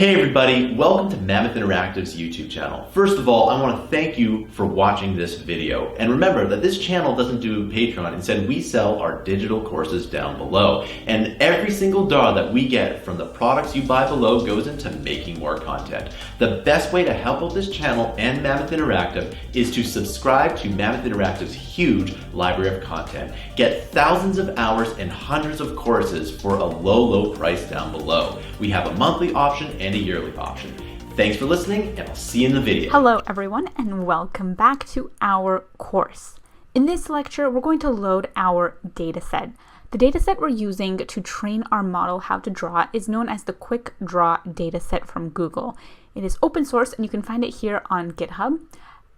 Hey everybody, welcome to Mammoth Interactive's YouTube channel. First of all, I want to thank you for watching this video. And remember that this channel doesn't do Patreon. Instead, we sell our digital courses down below. And every single dollar that we get from the products you buy below goes into making more content. The best way to help out this channel and Mammoth Interactive is to subscribe to Mammoth Interactive's huge library of content. Get thousands of hours and hundreds of courses for a low price down below. We have a monthly option and a yearly option. Thanks for listening, and I'll see you in the video. Hello everyone, and welcome back to our course. In this lecture, we're going to load our dataset. The dataset we're using to train our model how to draw is known as the Quick Draw dataset from Google. It is open source, and you can find it here on GitHub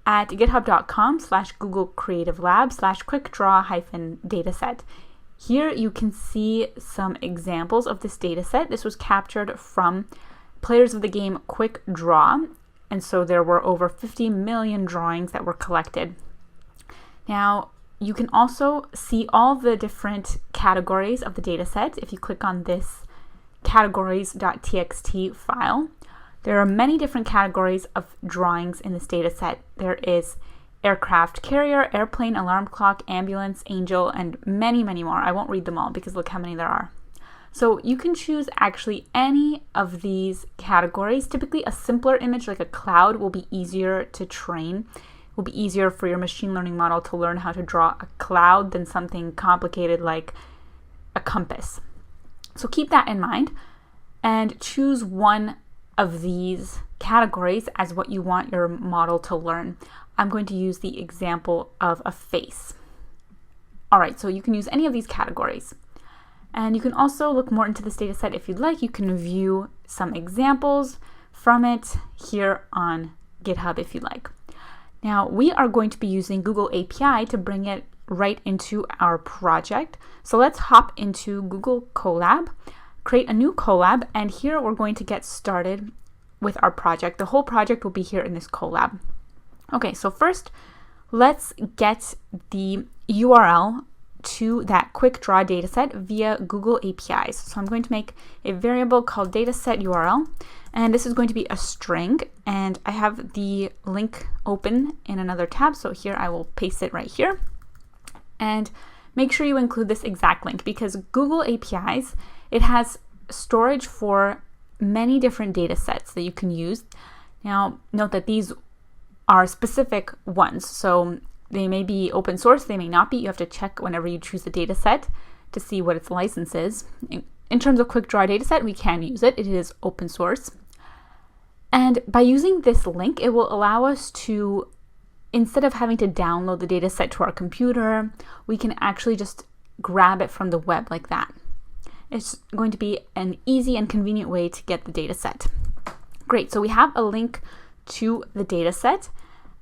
at github.com/Google Creative Lab/quickdraw-dataset. Here you can see some examples of this dataset. This was captured from players of the game Quick Draw, and so there were over 50 million drawings that were collected. Now, you can also see all the different categories of the dataset if you click on this categories.txt file. There are many different categories of drawings in this dataset. There is aircraft carrier, airplane, alarm clock, ambulance, angel, and many more. I won't read them all because look how many there are. So you can choose actually any of these categories. Typically a simpler image like a cloud will be easier to train. It will be easier for your machine learning model to learn how to draw a cloud than something complicated like a compass. So keep that in mind and choose one of these categories as what you want your model to learn. I'm going to use the example of a face. All right, so you can use any of these categories. And you can also look more into this data set if you'd like. You can view some examples from it here on GitHub if you'd like. Now, we are going to be using Google API to bring it right into our project. So let's hop into Google Colab, create a new Colab, and here we're going to get started with our project. The whole project will be here in this Colab. Okay, so first, let's get the URL to that Quick Draw dataset via Google APIs. So I'm going to make a variable called dataset URL, and this is going to be a string, and I have the link open in another tab, so here I will paste it right here. And make sure you include this exact link because Google APIs, it has storage for many different data sets that you can use. Now, note that these are specific ones, so they may be open source, they may not be. You have to check whenever you choose a data set to see what its license is. In terms of Quick Draw dataset, we can use it. It is open source. And by using this link, it will allow us to, instead of having to download the dataset to our computer, we can actually just grab it from the web like that. It's going to be an easy and convenient way to get the dataset. Great, so we have a link to the dataset.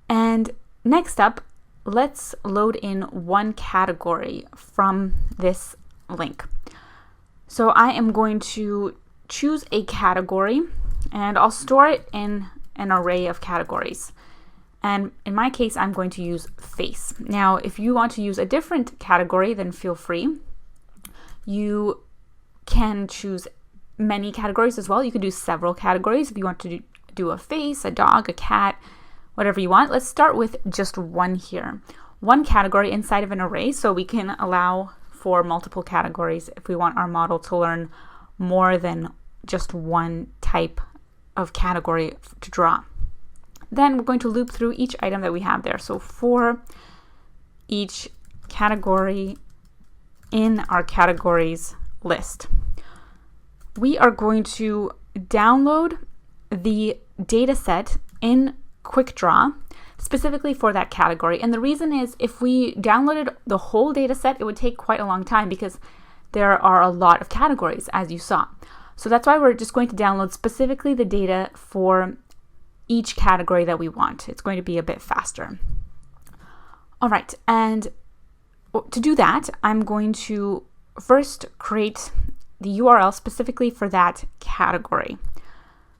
And next up, let's load in one category from this link. So I am going to choose a category and I'll store it in an array of categories. And in my case, I'm going to use face. Now, if you want to use a different category, then feel free. You can choose many categories as well. You can do several categories if you want to do a face, a dog, a cat, whatever you want. Let's start with just one here. One category inside of an array, so we can allow for multiple categories if we want our model to learn more than just one type of category to draw. Then we're going to loop through each item that we have there. So for each category in our categories list, we are going to download the data set in Quick Draw specifically for that category. And the reason is if we downloaded the whole data set, it would take quite a long time because there are a lot of categories, as you saw. So that's why we're just going to download specifically the data for each category that we want. It's going to be a bit faster. All right, and to do that, I'm going to first create the URL specifically for that category.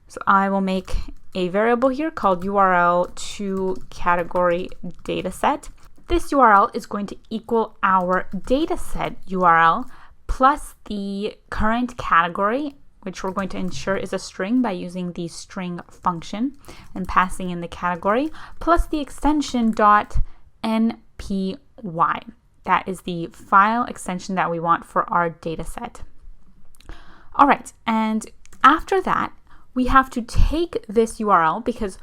So I will make a variable here called URL to category dataset. This URL is going to equal our dataset URL plus the current category which we're going to ensure is a string by using the string function and passing in the category, plus the extension .npy. That is the file extension that we want for our data set. All right, and after that, we have to take this URL because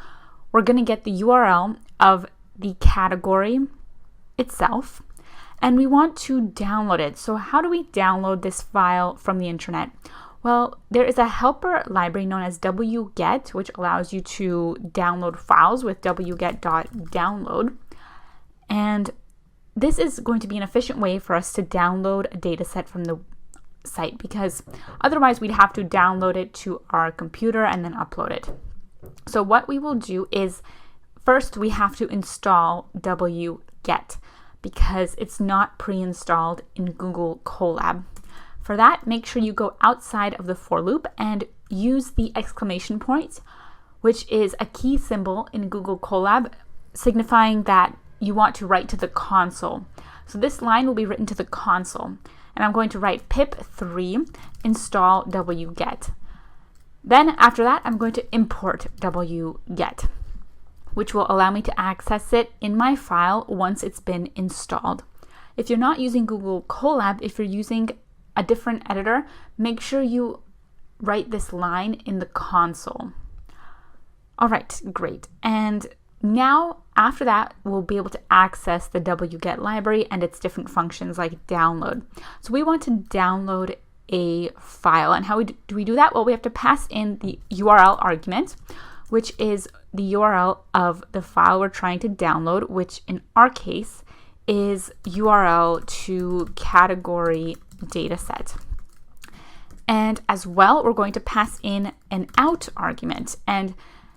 we're going to get the URL of the category itself, and we want to download it. So how do we download this file from the internet? Well, there is a helper library known as wget, which allows you to download files with wget.download. And this is going to be an efficient way for us to download a data set from the site, because otherwise we'd have to download it to our computer and then upload it. So what we will do is first we have to install wget because it's not pre-installed in Google Colab. For that, make sure you go outside of the for loop and use the exclamation point, which is a key symbol in Google Colab signifying that you want to write to the console. So this line will be written to the console. And I'm going to write pip3 install wget. Then after that, I'm going to import wget, which will allow me to access it in my file once it's been installed. If you're not using Google Colab, if you're using a different editor, make sure you write this line in the console. All right, great. And now, after that, we'll be able to access the wget library and its different functions like download. So we want to download a file. And how do we do that? Well, we have to pass in the URL argument, which is the URL of the file we're trying to download, which in our case is URL to category dataset. And as well, we're going to pass in an out argument. And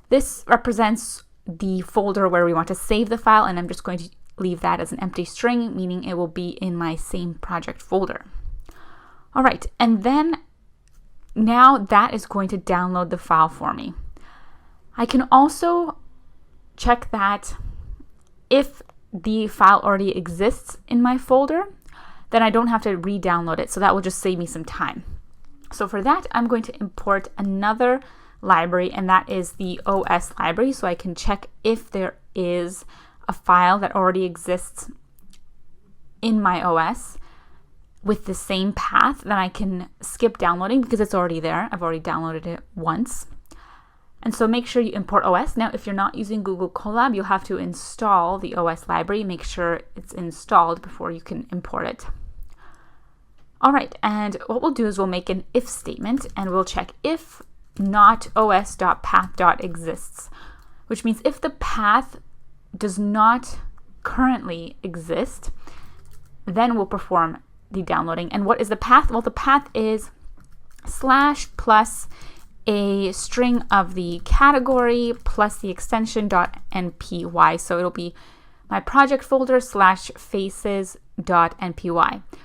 this represents the folder where we want to save the file, and I'm just going to leave that as an empty string, meaning it will be in my same project folder. All right, and then now that is going to download the file for me. I can also check that if the file already exists in my folder, then I don't have to re-download it, so that will just save me some time. So for that, I'm going to import another library, and that is the OS library, so I can check if there is a file that already exists in my OS with the same path. Then I can skip downloading because it's already there. I've already downloaded it once. And so make sure you import OS. Now, if you're not using Google Colab, you'll have to install the OS library. Make sure it's installed before you can import it. All right, and what we'll do is we'll make an if statement, and we'll check if not os.path.exists, which means if the path does not currently exist, then we'll perform the downloading. And what is the path? Well, the path is / plus a string of the category plus the extension .npy. So it'll be my project folder / faces.npy.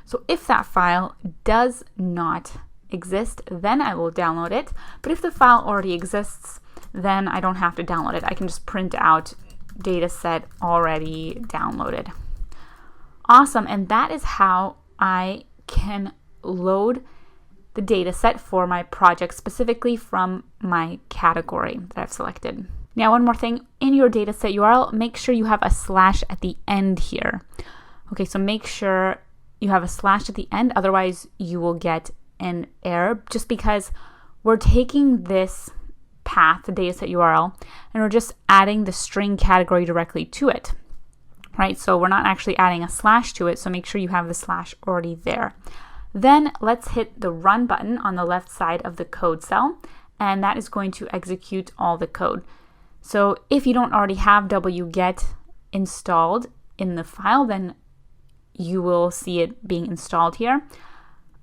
So if that file does not exist, then I will download it. But if the file already exists, then I don't have to download it. I can just print out dataset already downloaded. Awesome, and that is how I can load the dataset for my project specifically from my category that I've selected. Now, one more thing, in your dataset URL, make sure you have a / at the end here. Okay, so make sure you have a / at the end, otherwise you will get an error, just because we're taking this path, the dataset URL, and we're just adding the string category directly to it, right? So we're not actually adding a / to it, so make sure you have the / already there. Then let's hit the run button on the left side of the code cell, and that is going to execute all the code. So if you don't already have wget installed in the file, then you will see it being installed here.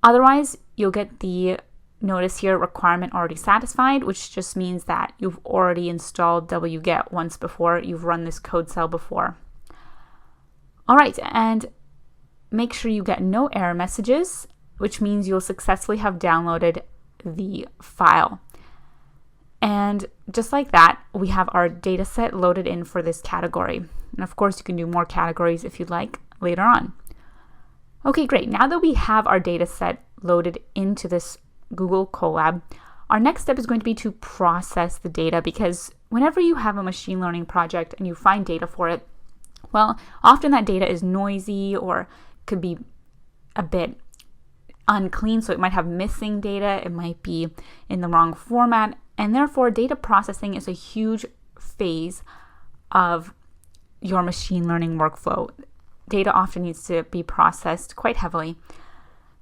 Otherwise, you'll get the notice here, requirement already satisfied, which just means that you've already installed wget once before, you've run this code cell before. All right, and make sure you get no error messages, which means you'll successfully have downloaded the file. And just like that, we have our data set loaded in for this category. And of course, you can do more categories if you'd like later on. Okay, great. Now that we have our data set loaded into this Google Colab, Our next step is going to be to process the data, because whenever you have a machine learning project and you find data for it, well, often that data is noisy or could be a bit unclean, so it might have missing data, it might be in the wrong format, and therefore data processing is a huge phase of your machine learning workflow. Data often needs to be processed quite heavily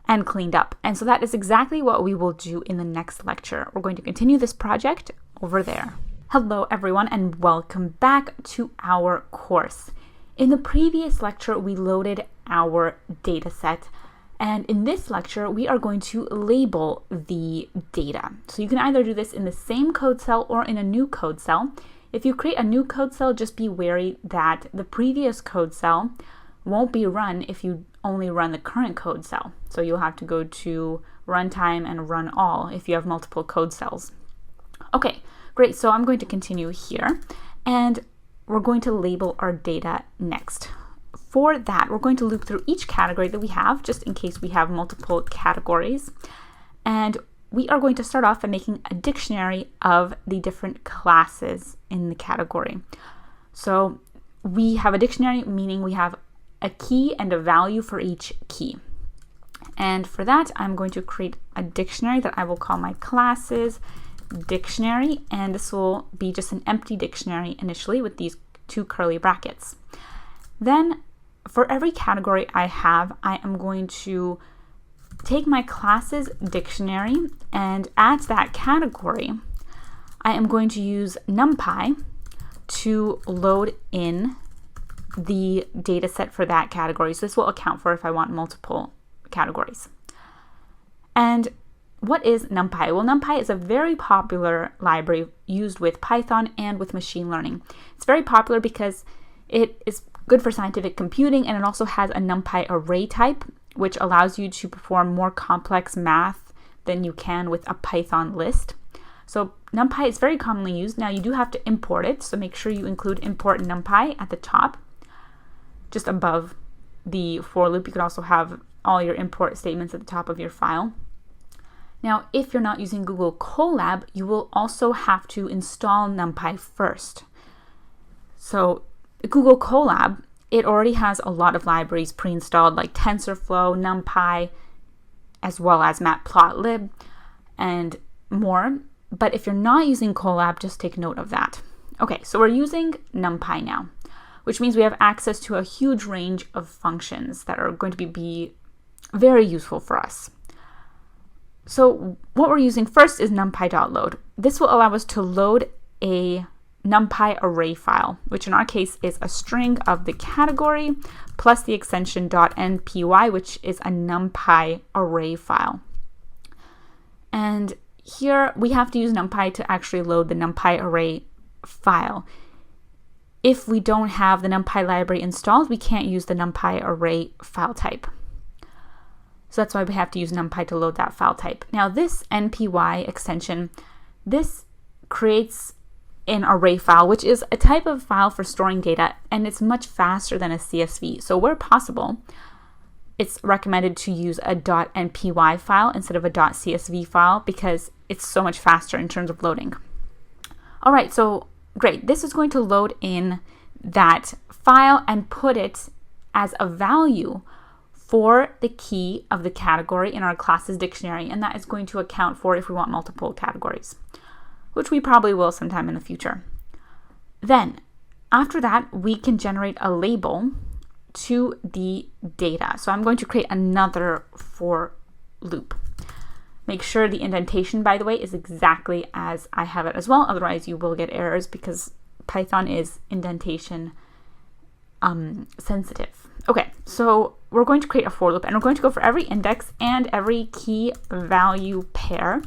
and cleaned up. And so that is exactly what we will do in the next lecture. We're going to continue this project over there. Hello everyone, and welcome back to our course. In the previous lecture, we loaded our data set, and in this lecture, we are going to label the data. So you can either do this in the same code cell or in a new code cell. If you create a new code cell, just be wary that the previous code cell won't be run if you only run the current code cell. So you'll have to go to runtime and run all if you have multiple code cells. Okay, great. So I'm going to continue here, and we're going to label our data next. For that, we're going to loop through each category that we have, just in case we have multiple categories. And we are going to start off by making a dictionary of the different classes in the category. So we have a dictionary, meaning we have a key and a value for each key. And for that, I'm going to create a dictionary that I will call my classes dictionary, and this will be just an empty dictionary initially with these two curly brackets. Then for every category I am going to take my classes dictionary, and at that category, I am going to use numpy to load in the data set for that category. So this will account for if I want multiple categories. And what is numpy? Well, numpy is a very popular library used with Python and with machine learning. It's very popular because it is good for scientific computing, and it also has a numpy array type, which allows you to perform more complex math than you can with a Python list. So numpy is very commonly used. Now you do have to import it, so make sure you include import numpy at the top, just above the for loop. You could also have all your import statements at the top of your file. Now, if you're not using Google Colab, you will also have to install numpy first. So Google Colab, it already has a lot of libraries pre-installed like tensorflow, numpy, as well as matplotlib and more. But if you're not using Colab, just take note of that. Okay, so we're using numpy now, which means we have access to a huge range of functions that are going to be very useful for us. So what we're using first is numpy.load. This will allow us to load a numpy array file, which in our case is a string of the category plus the extension .npy, which is a numpy array file. And here we have to use numpy to actually load the numpy array file. If we don't have the numpy library installed, we can't use the numpy array file type. So that's why we have to use numpy to load that file type. Now this npy extension, this creates an array file, which is a type of file for storing data, and it's much faster than a CSV. So where possible, it's recommended to use a .npy file instead of a .csv file because it's so much faster in terms of loading. All right, so great. This is going to load in that file and put it as a value for the key of the category in our classes dictionary, and that is going to account for if we want multiple categories, which we probably will sometime in the future. Then, after that, we can generate a label to the data. So I'm going to create another for loop. Make sure the indentation, by the way, is exactly as I have it as well. Otherwise, you will get errors because Python is indentation sensitive. Okay, so we're going to create a for loop, and we're going to go for every index and every key value pair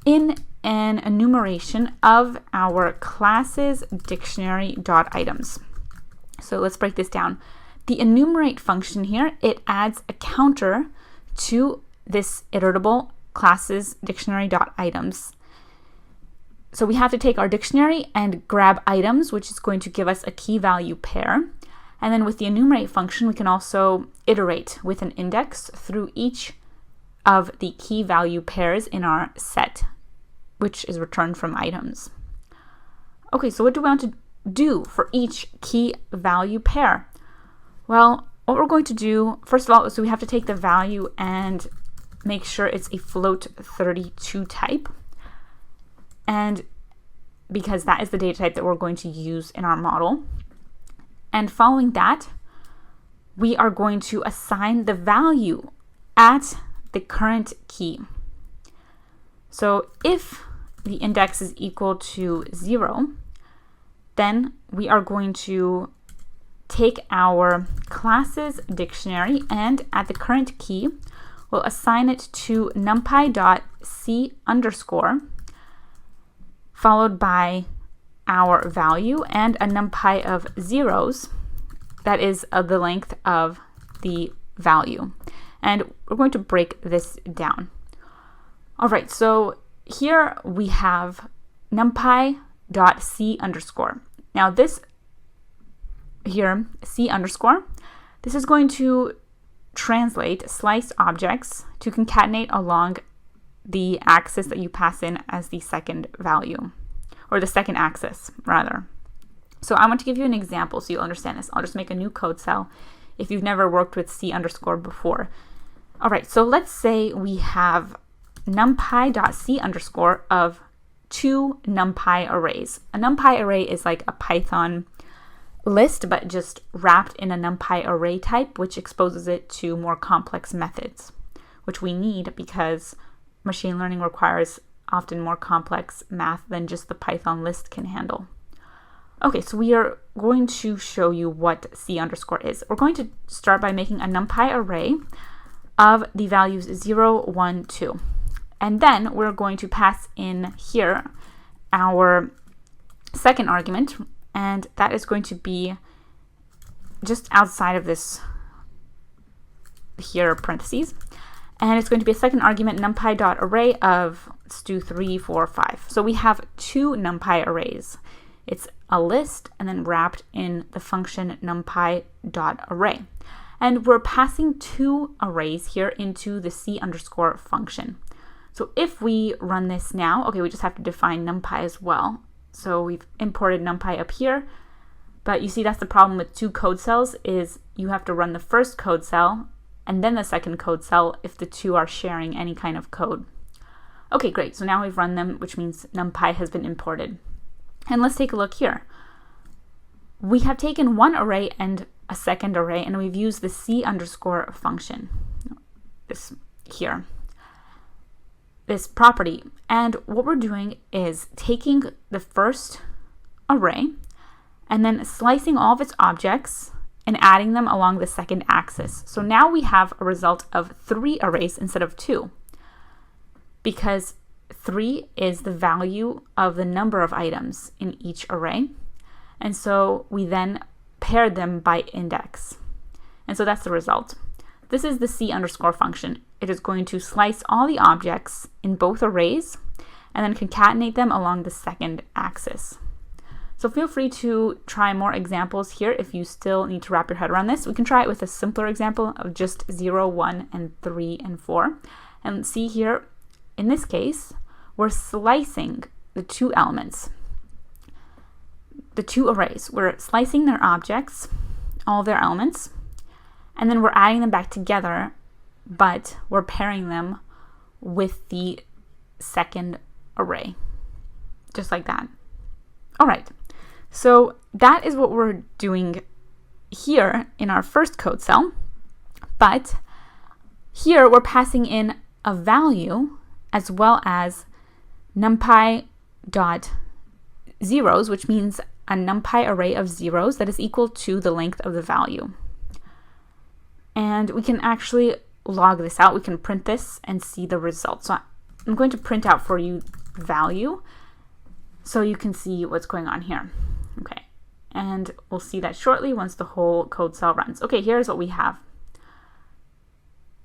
in an enumeration of our classes dictionary.items. So let's break this down. The enumerate function here, it adds a counter to this iterable classes dictionary.items. So we have to take our dictionary and grab items, which is going to give us a key value pair. And then with the enumerate function, we can also iterate with an index through each of the key value pairs in our set which is returned from items. Okay, so what do we want to do for each key value pair? Well, what we're going to do, first of all, is we have to take the value and make sure it's a float 32 type. And because that is the data type that we're going to use in our model. And following that, we are going to assign the value at the current key. So if the index is equal to 0, then we are going to take our class's dictionary and at the current key, we'll assign it to numpy.c underscore followed by our value and a numpy of zeros that is the length of the value. And we're going to break this down. All right, so here we have numpy.c underscore. Now this here, c underscore, this is going to translate sliced objects to concatenate along the axis that you pass in as the second value, or the second axis, rather. So I want to give you an example so you'll understand this. I'll just make a new code cell if you've never worked with c underscore before. All right, so let's say we have numpy.c underscore of 2 numpy arrays. A numpy array is like a Python list, but just wrapped in a numpy array type, which exposes it to more complex methods, which we need because machine learning requires often more complex math than just the Python list can handle. Okay, so we are going to show you what c underscore is. We're going to start by making a numpy array of the values 0, 1, 2. And then we're going to pass in here our second argument, and that is going to be just outside of this here parentheses. And it's going to be a second argument, numpy.array of, let's do 3, 4, 5. So we have 2 numpy arrays. It's a list and then wrapped in the function numpy.array. And we're passing 2 arrays here into the c underscore function. So if we run this now, okay, we just have to define numpy as well. So we've imported numpy up here, but you see that's the problem with 2 code cells is you have to run the first code cell and then the second code cell if the 2 are sharing any kind of code. Okay, great. So now we've run them, which means numpy has been imported. And let's take a look here. We have taken one array and a second array, and we've used the c underscore function, this here, this property. And what we're doing is taking the first array and then slicing all of its objects and adding them along the second axis. So now we have a result of 3 arrays instead of 2, because 3 is the value of the number of items in each array. And so we then paired them by index. And so that's the result. This is the c underscore function. It is going to slice all the objects in both arrays and then concatenate them along the second axis. So feel free to try more examples here if you still need to wrap your head around this. We can try it with a simpler example of just 0, 1, and 3, and 4. And see here, in this case, we're slicing the 2 elements, the 2 arrays. We're slicing their objects, all their elements, and then we're adding them back together, but we're pairing them with the second array, just like that. All right, so that is what we're doing here in our first code cell, but here we're passing in a value as well as numpy dot zeros, which means a numpy array of zeros that is equal to the length of the value. And we can actually log this out. We can print this and see the result. So I'm going to print out for you value so you can see what's going on here. Okay, and we'll see that shortly once the whole code cell runs. Okay, here's what we have.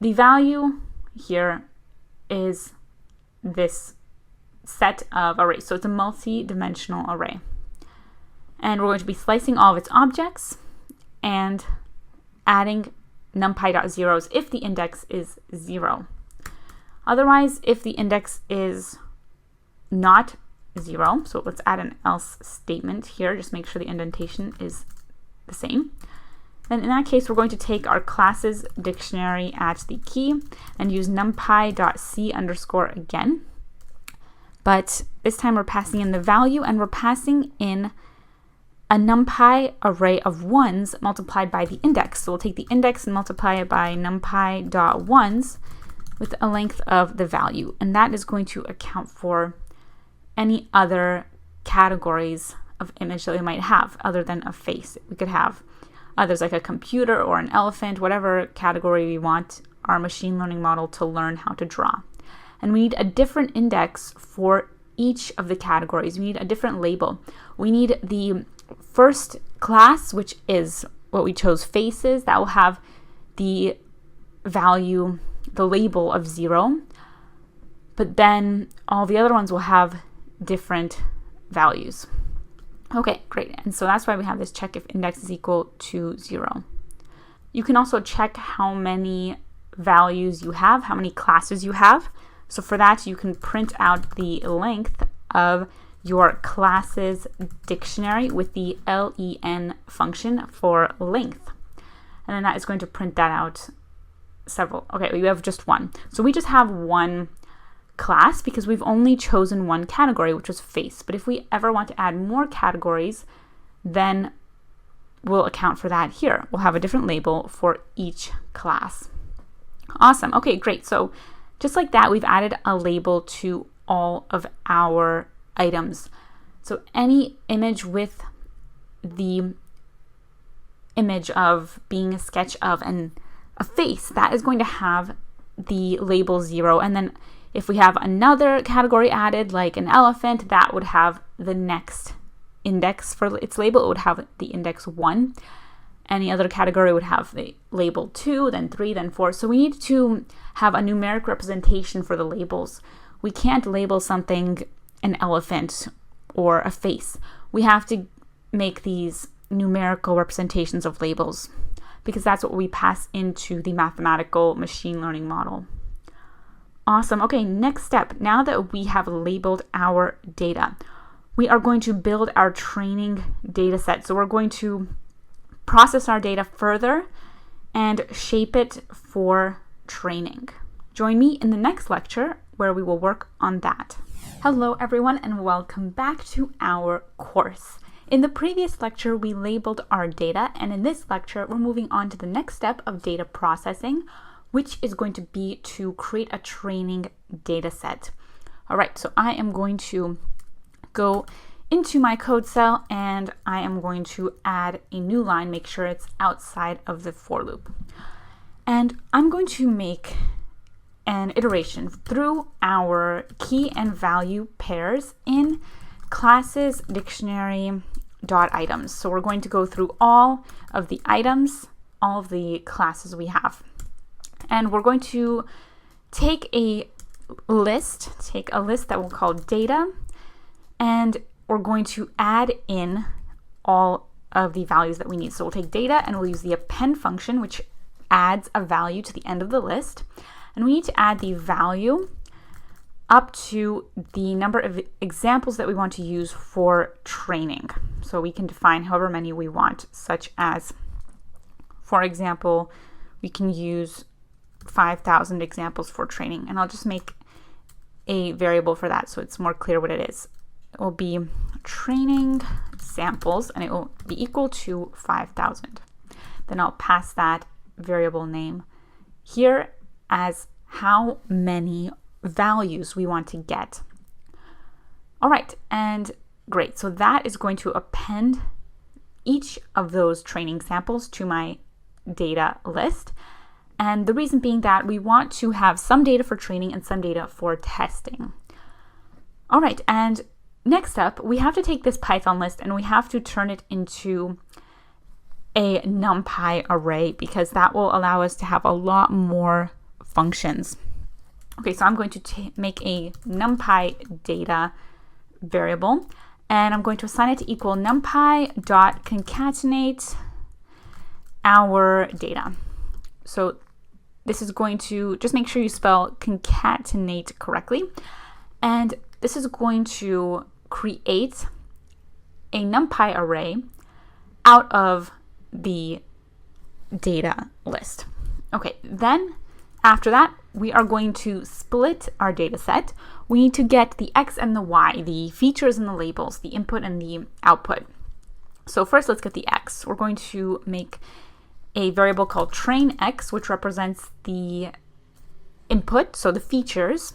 The value here is this set of arrays. So it's a multi-dimensional array. And we're going to be slicing all of its objects and adding numpy.zeros if the index is 0. Otherwise, if the index is not 0. So let's add an else statement here. Just make sure the indentation is the same. Then in that case, we're going to take our classes dictionary at the key and use numpy.c underscore again. But this time we're passing in the value, and we're passing in a numpy array of 1s multiplied by the index. So we'll take the index and multiply it by numpy.1s with a length of the value. And that is going to account for any other categories of image that we might have other than a face. We could have others like a computer or an elephant, whatever category we want our machine learning model to learn how to draw. And we need a different index for each of the categories. We need a different label. We need the first class, which is what we chose, faces, that will have the value, the label of 0. But then all the other ones will have different values. Okay, great. And so that's why we have this check if index is equal to 0. You can also check how many values you have, how many classes you have. So for that, you can print out the length of your classes dictionary with the len function for length. And then that is going to print that out several. Okay, we have just one. So we just have one class because we've only chosen one category, which was face. But if we ever want to add more categories, then we'll account for that here. We'll have a different label for each class. Awesome. Okay, great. So just like that, we've added a label to all of our items. So any image with the image of being a sketch of and a face, that is going to have the label 0. And then if we have another category added, like an elephant, that would have the next index for its label. It would have the index 1. Any other category would have the label 2, then 3, then 4. So we need to have a numeric representation for the labels. We can't label something an elephant or a face. We have to make these numerical representations of labels because that's what we pass into the mathematical machine learning model. Awesome. Okay, next step. Now that we have labeled our data, we are going to build our training data set. So we're going to process our data further and shape it for training. Join me in the next lecture where we will work on that. Hello everyone and welcome back to our course. In the previous lecture, we labeled our data, and in this lecture, we're moving on to the next step of data processing, which is going to be to create a training data set. All right, so I am going to go into my code cell and I am going to add a new line, make sure it's outside of the for loop. And I'm going to make an iteration through our key and value pairs in classes dictionary dot items. So we're going to go through all of the items, all of the classes we have. And we're going to take a list that we'll call data, and we're going to add in all of the values that we need. So we'll take data and we'll use the append function, which adds a value to the end of the list. And we need to add the value up to the number of examples that we want to use for training. So we can define however many we want, such as, for example, we can use 5,000 examples for training. And I'll just make a variable for that so it's more clear what it is. It will be training samples and it will be equal to 5,000. Then I'll pass that variable name here as how many values we want to get. All right, and great. So that is going to append each of those training samples to my data list. And the reason being that we want to have some data for training and some data for testing. All right, and next up, we have to take this Python list and we have to turn it into a numpy array because that will allow us to have a lot more functions. Okay, so I'm going to make a numpy data variable and I'm going to assign it to equal numpy.concatenate our data. So this is going to just make sure you spell concatenate correctly. And this is going to create a numpy array out of the data list. Okay, then after that, we are going to split our data set. We need to get the X and the Y, the features and the labels, the input and the output. So first, let's get the X. We're going to make a variable called train X, which represents the input, so the features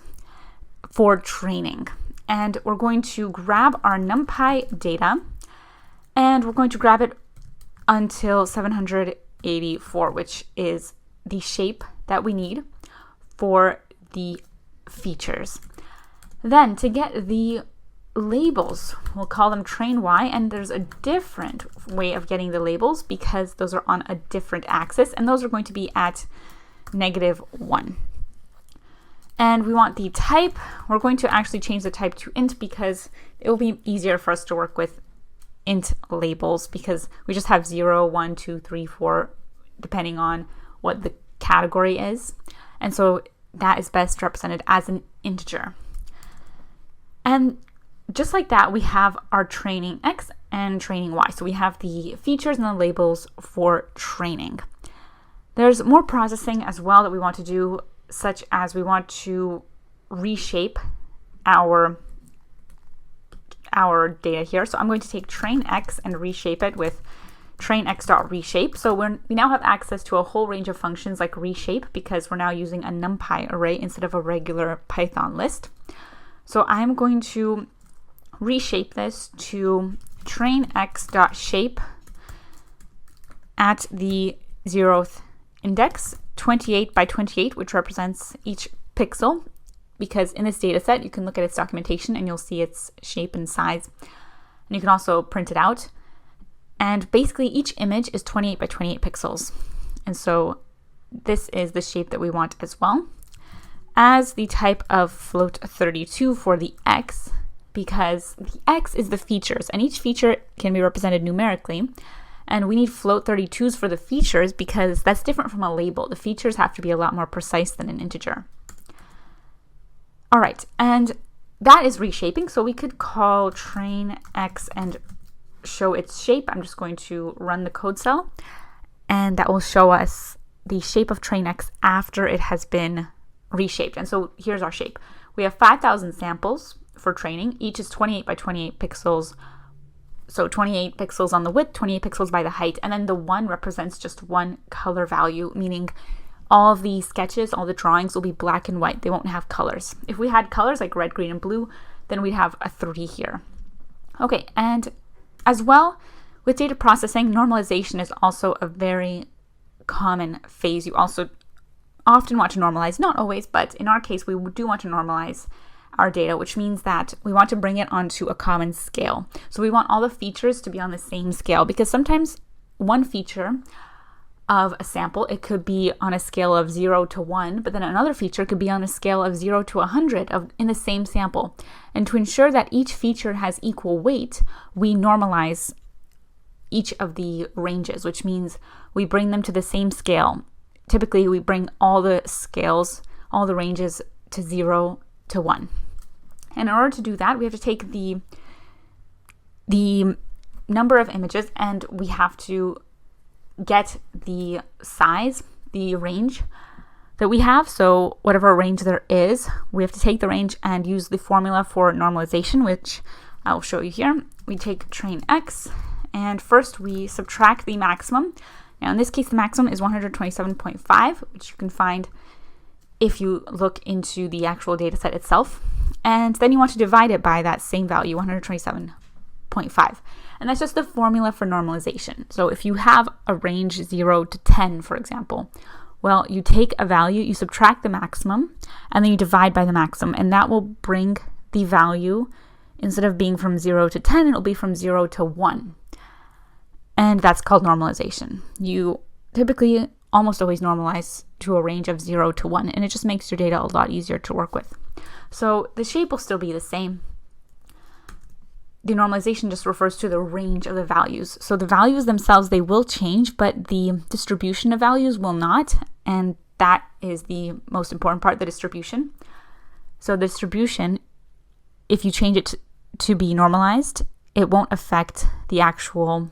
for training. And we're going to grab our numpy data, and we're going to grab it until 784, which is the shape that we need for the features. Then to get the labels, we'll call them train Y, and there's a different way of getting the labels because those are on a different axis, and those are going to be at -1. And we want the type. We're going to actually change the type to int because it will be easier for us to work with int labels because we just have 0, 1, 2, 3, 4, depending on what the category is. And so that is best represented as an integer. And just like that, we have our training X and training Y. So we have the features and the labels for training. There's more processing as well that we want to do, such as we want to reshape our data here. So I'm going to take train X and reshape it with train x.reshape. So we now have access to a whole range of functions like reshape because we're now using a numpy array instead of a regular Python list. So I'm going to reshape this to train x.shape at the 0th index, 28 by 28, which represents each pixel, because in this data set you can look at its documentation and you'll see its shape and size, and you can also print it out. And basically each image is 28 by 28 pixels, and so this is the shape that we want as well. As the type of float 32 for the X, because the X is the features, and each feature can be represented numerically, and we need float 32s for the features because that's different from a label. The features have to be a lot more precise than an integer. All right, and that is reshaping, so we could call train X and show its shape. I'm just going to run the code cell, and that will show us the shape of train X after it has been reshaped. And so here's our shape. We have 5,000 samples for training. Each is 28 by 28 pixels. So 28 pixels on the width, 28 pixels by the height. And then the 1 represents just one color value, meaning all of the sketches, all the drawings will be black and white. They won't have colors. If we had colors like red, green, and blue, then we'd have a 3 here. Okay, and as well, with data processing, normalization is also a very common phase. You also often want to normalize, not always, but in our case, we do want to normalize our data, which means that we want to bring it onto a common scale. So we want all the features to be on the same scale, because sometimes one feature of a sample, it could be on a scale of 0 to 1, but then another feature could be on a scale of 0 to 100 in the same sample. And to ensure that each feature has equal weight, we normalize each of the ranges, which means we bring them to the same scale. Typically, we bring all the scales, all the ranges to 0 to 1. And in order to do that, we have to take the number of images, and we have to get the size, the range that we have. So whatever range there is, we have to take the range and use the formula for normalization, which I'll show you here. We take train X, and first we subtract the maximum. Now in this case, the maximum is 127.5, which you can find if you look into the actual data set itself. And then you want to divide it by that same value, 127.5. And that's just the formula for normalization. So if you have a range 0 to 10, for example, well, you take a value, you subtract the maximum, and then you divide by the maximum, and that will bring the value, instead of being from 0 to 10, it'll be from 0 to 1. And that's called normalization. You typically almost always normalize to a range of 0 to 1, and it just makes your data a lot easier to work with. So the shape will still be the same. The normalization just refers to the range of the values. So the values themselves, they will change, but the distribution of values will not, and that is the most important part, the distribution. So the distribution if you change it to be normalized, it won't affect the actual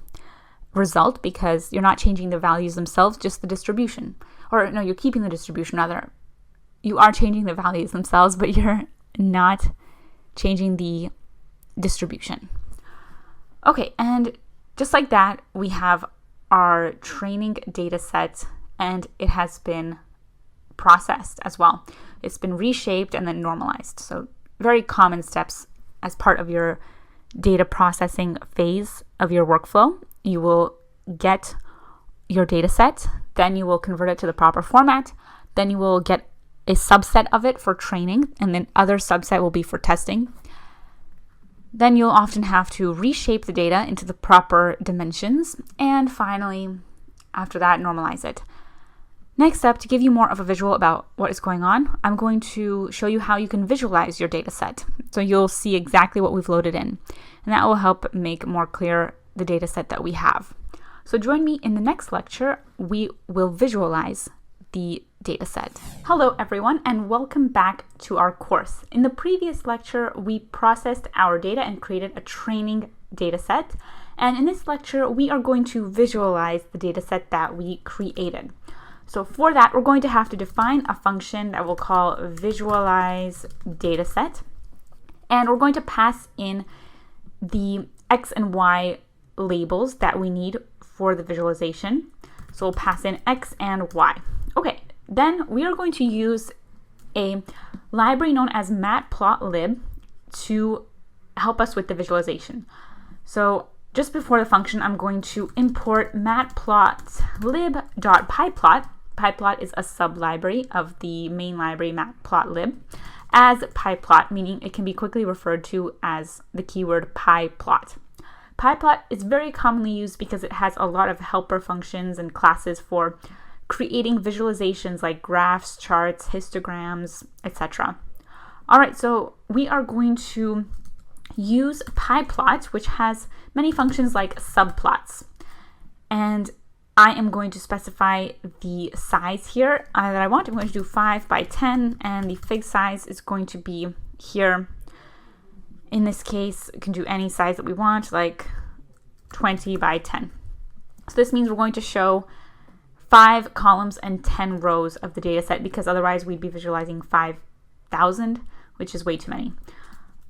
result because you're not changing the values themselves, just the distribution. Or no, you're keeping the distribution rather. You are changing the values themselves, but you're not changing the distribution. Okay, and just like that, we have our training data set, and it has been processed as well. It's been reshaped and then normalized. So very common steps as part of your data processing phase of your workflow. You will get your data set, then you will convert it to the proper format, then you will get a subset of it for training, and then other subset will be for testing. Then you'll often have to reshape the data into the proper dimensions, and finally, after that, normalize it. Next up, to give you more of a visual about what is going on, I'm going to show you how you can visualize your data set. So you'll see exactly what we've loaded in, and that will help make more clear the data set that we have. So join me in the next lecture. We will visualize the data set. Hello everyone, and welcome back to our course. In the previous lecture, we processed our data and created a training data set. And in this lecture, we are going to visualize the data set that we created. So for that, we're going to have to define a function that we'll call visualize dataset. And we're going to pass in the X and Y labels that we need for the visualization. So we'll pass in X and Y. Okay, then we are going to use a library known as matplotlib to help us with the visualization. So just before the function, I'm going to import matplotlib.pyplot. Pyplot is a sub-library of the main library matplotlib as pyplot, meaning it can be quickly referred to as the keyword pyplot. Pyplot is very commonly used because it has a lot of helper functions and classes for creating visualizations like graphs, charts, histograms, etc. All right, so we are going to use pyplot, which has many functions like subplots. And I am going to specify the size here that I want. I'm going to do 5 by 10, and the fig size is going to be here. In this case, we can do any size that we want, like 20 by 10. So this means we're going to show 5 columns and 10 rows of the data set, because otherwise we'd be visualizing 5,000, which is way too many.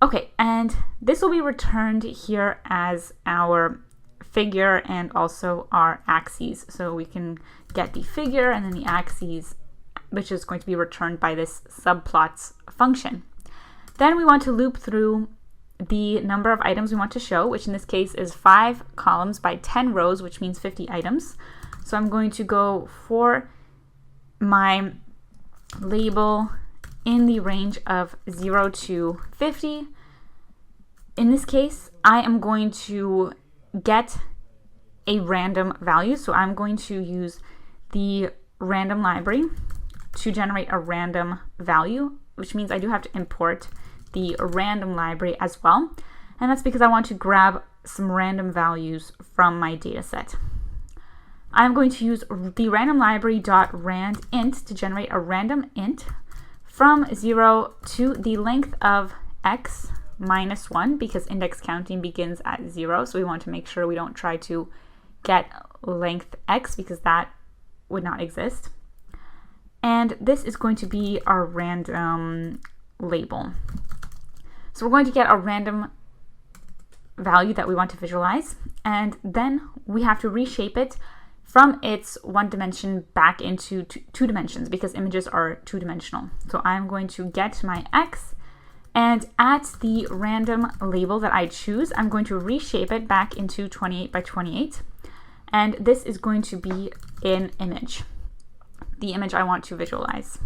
Okay, and this will be returned here as our figure and also our axes. So we can get the figure and then the axes, which is going to be returned by this subplots function. Then we want to loop through the number of items we want to show, which in this case is 5 columns by 10 rows, which means 50 items. So I'm going to go for my label in the range of 0 to 50. In this case, I am going to get a random value. So I'm going to use the random library to generate a random value, which means I do have to import the random library as well. And that's because I want to grab some random values from my data set. I'm going to use the random library.randint to generate a random int from 0 to the length of x minus 1, because index counting begins at 0. So we want to make sure we don't try to get length x, because that would not exist. And this is going to be our random label. So we're going to get a random value that we want to visualize, and then we have to reshape it from its one dimension back into two dimensions, because images are two-dimensional. So I'm going to get my x, and at the random label that I choose, I'm going to reshape it back into 28 by 28. And this is going to be an image, the image I want to visualize.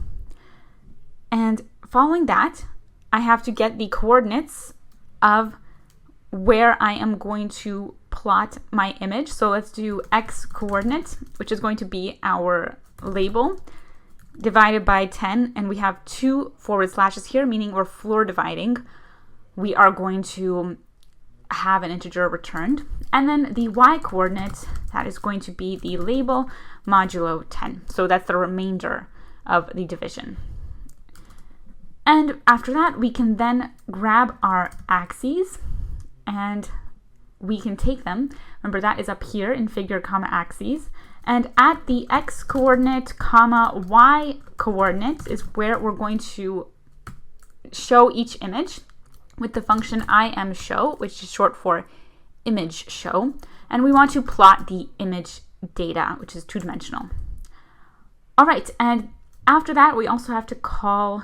And following that, I have to get the coordinates of where I am going to plot my image. So let's do x coordinate, which is going to be our label, divided by 10, and we have 2 forward slashes here, meaning we're floor dividing. We are going to have an integer returned. And then the y coordinate, that is going to be the label modulo 10. So that's the remainder of the division. And after that, we can then grab our axes and we can take them. Remember, that is up here in figure, comma, axes. And at the x coordinate, comma, y coordinate is where we're going to show each image with the function imShow, which is short for image show. And we want to plot the image data, which is two-dimensional. All right, and after that, we also have to call,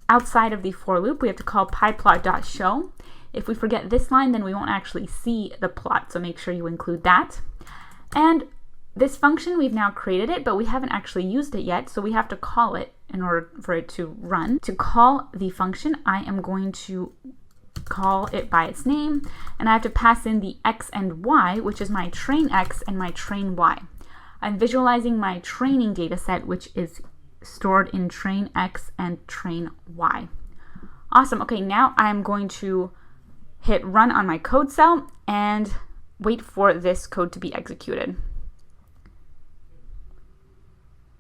outside of the for loop, we have to call pyplot.show. If we forget this line, then we won't actually see the plot, so make sure you include that. And this function, we've now created it, but we haven't actually used it yet, so we have to call it in order for it to run. To call the function, I am going to call it by its name, and I have to pass in the x and y, which is my train x and my train y. I'm visualizing my training data set, which is stored in train x and train y. Awesome. Okay, now I'm going to hit run on my code cell and wait for this code to be executed.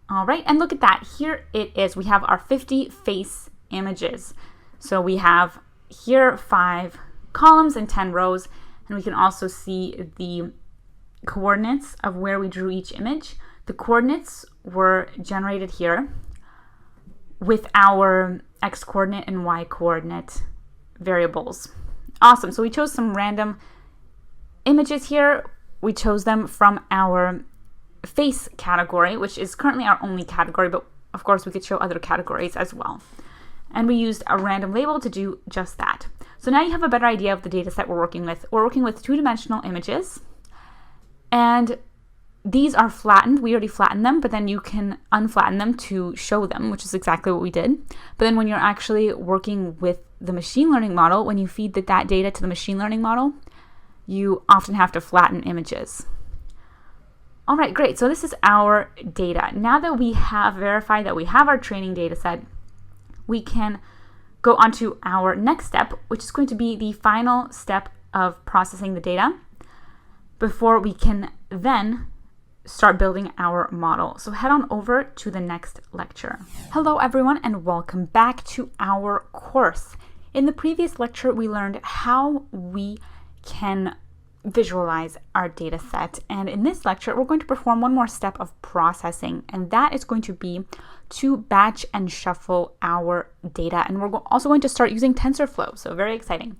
All right, and look at that. Here it is. We have our 50 face images. So we have here 5 columns and 10 rows, and we can also see the coordinates of where we drew each image. The coordinates were generated here with our x coordinate and y coordinate variables. Awesome. So we chose some random images here. We chose them from our face category, which is currently our only category, but of course we could show other categories as well. And we used a random label to do just that. So now you have a better idea of the data set we're working with. We're working with two-dimensional images, and these are flattened. We already flattened them, but then you can unflatten them to show them, which is exactly what we did. But then when you're actually working with the machine learning model, when you feed that data to the machine learning model, you often have to flatten images. All right, great. So this is our data. Now that we have verified that we have our training data set, we can go on to our next step, which is going to be the final step of processing the data before we can then start building our model. So head on over to the next lecture. Hello everyone, and welcome back to our course. In the previous lecture, we learned how we can visualize our data set. And in this lecture, we're going to perform one more step of processing, and that is going to be to batch and shuffle our data. And we're also going to start using TensorFlow, so very exciting.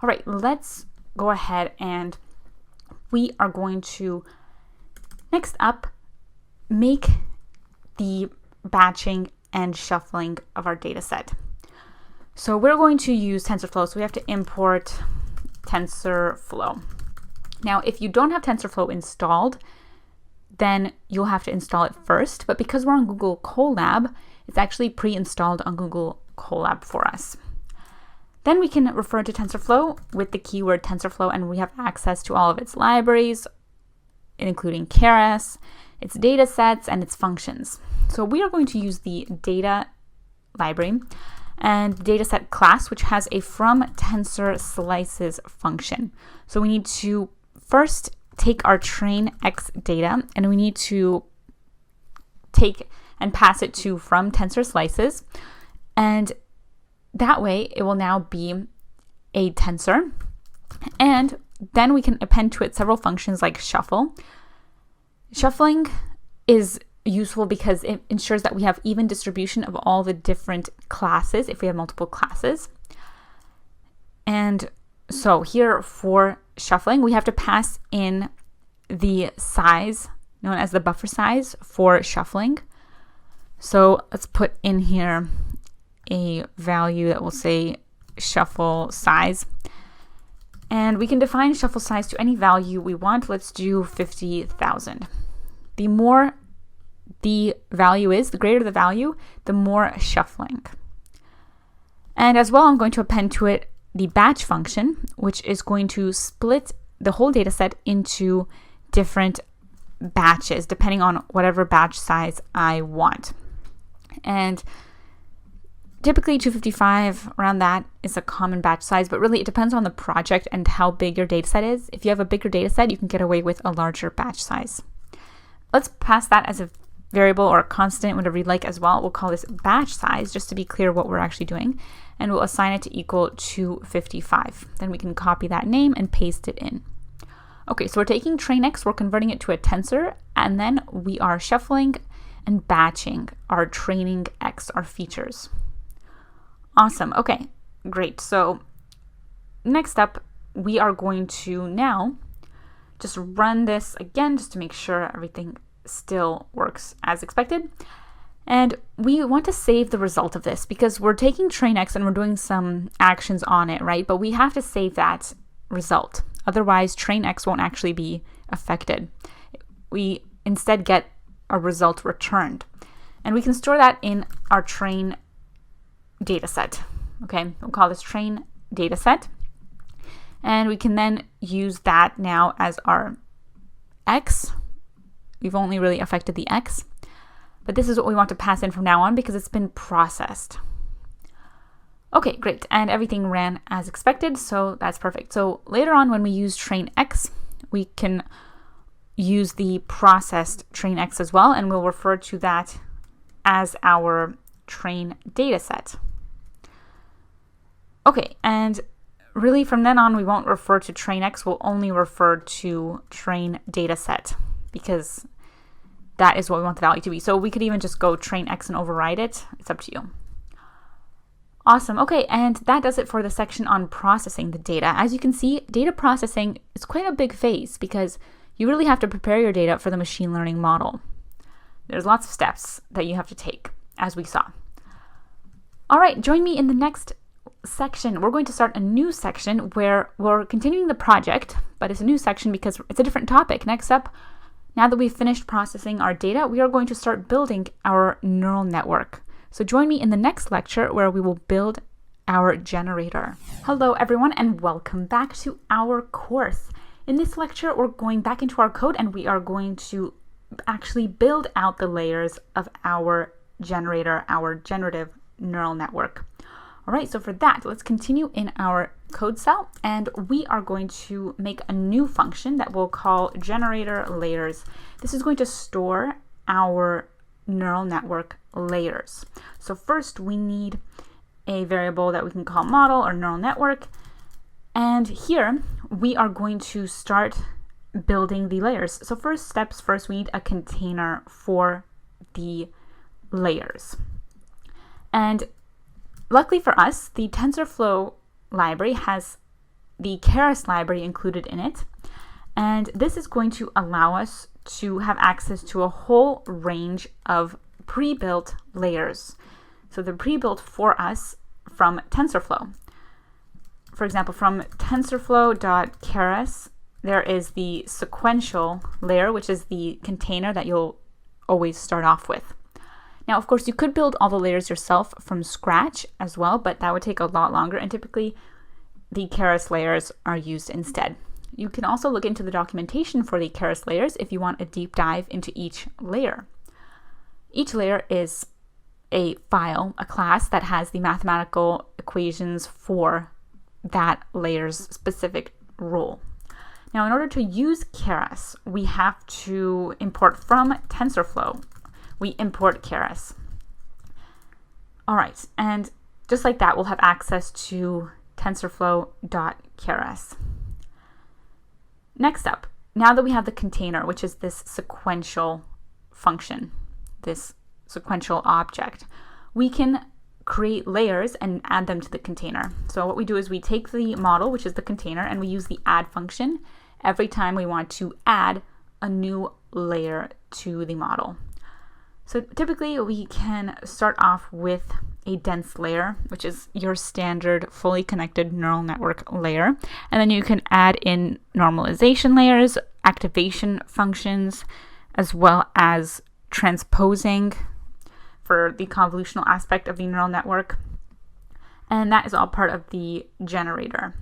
All right, let's go ahead, and we are going to, next up, make the batching and shuffling of our data set. So we're going to use TensorFlow, so we have to import TensorFlow. Now, if you don't have TensorFlow installed, then you'll have to install it first. But because we're on Google Colab, it's actually pre-installed on Google Colab for us. Then we can refer to TensorFlow with the keyword TensorFlow, and we have access to all of its libraries, including keras, its data sets, and its functions. So we are going to use the data library and dataset class, which has a from tensor slices function. So we need to first take our train x data, and we need to take and pass it to from tensor slices, and that way it will now be a tensor. And then we can append to it several functions like shuffle. Shuffling is useful because it ensures that we have even distribution of all the different classes if we have multiple classes. And so here for shuffling, we have to pass in the size known as the buffer size for shuffling. So let's put in here a value that will say shuffle size. And we can define shuffle size to any value we want. Let's do 50,000. The more the value is, the greater the value, the more shuffling. And as well, I'm going to append to it the batch function, which is going to split the whole data set into different batches, depending on whatever batch size I want. And typically 255, around that, is a common batch size, but really it depends on the project and how big your data set is. If you have a bigger data set, you can get away with a larger batch size. Let's pass that as a variable or a constant, whatever you'd like as well. We'll call this batch size, just to be clear what we're actually doing. and we'll assign it to equal 255. Then we can copy that name and paste it in. Okay, so we're taking train X, we're converting it to a tensor, and then we are shuffling and batching our training X, our features. Awesome. Okay, great. So next up, we are going to now just run this again just to make sure everything still works as expected. And we want to save the result of this because we're taking train X and we're doing some actions on it, right? But we have to save that result. Otherwise, train X won't actually be affected. We instead get a result returned. And we can store that in our train dataset. Okay, we'll call this train dataset. And we can then use that now as our X. We've only really affected the X. But this is what we want to pass in from now on because it's been processed. Okay, great. And everything ran as expected, so that's perfect. So later on when we use train X, we can use the processed train X as well, and we'll refer to that as our train dataset. Okay, and really from then on, we won't refer to train X, we'll only refer to train dataset because that is what we want the value to be. So we could even just go train X and override it. It's up to you. Awesome. Okay, and that does it for the section on processing the data. As you can see, data processing is quite a big phase because you really have to prepare your data for the machine learning model. There's lots of steps that you have to take, as we saw. All right, join me in the next section. We're going to start a new section where we're continuing the project, but it's a new section because it's a different topic. Next up, now that we've finished processing our data, we are going to start building our neural network. So join me in the next lecture where we will build our generator. Hello everyone and welcome back to our course. In this lecture, we're going back into our code and we are going to actually build out the layers of our generator, our generative neural network. All right, so for that, let's continue in our code cell and we are going to make a new function that we'll call generator layers. This is going to store our neural network layers. So first we need a variable that we can call model or neural network. And here we are going to start building the layers. So first, we need a container for the layers. And luckily for us, the TensorFlow library has the Keras library included in it. And this is going to allow us to have access to a whole range of pre-built layers. So they're pre-built for us from TensorFlow. For example, from tensorflow.keras, there is the sequential layer, which is the container that you'll always start off with. Now, of course, you could build all the layers yourself from scratch as well, but that would take a lot longer, and typically the Keras layers are used instead. You can also look into the documentation for the Keras layers if you want a deep dive into each layer. Each layer is a file, a class that has the mathematical equations for that layer's specific role. Now, in order to use Keras, we have to import from TensorFlow. We import Keras. All right, and just like that, we'll have access to tensorflow.keras. Next up, now that we have the container, which is this sequential function, this sequential object, we can create layers and add them to the container. So what we do is we take the model, which is the container, and we use the add function every time we want to add a new layer to the model. So typically we can start off with a dense layer, which is your standard fully connected neural network layer. And then you can add in normalization layers, activation functions, as well as transposing for the convolutional aspect of the neural network. And that is all part of the generator.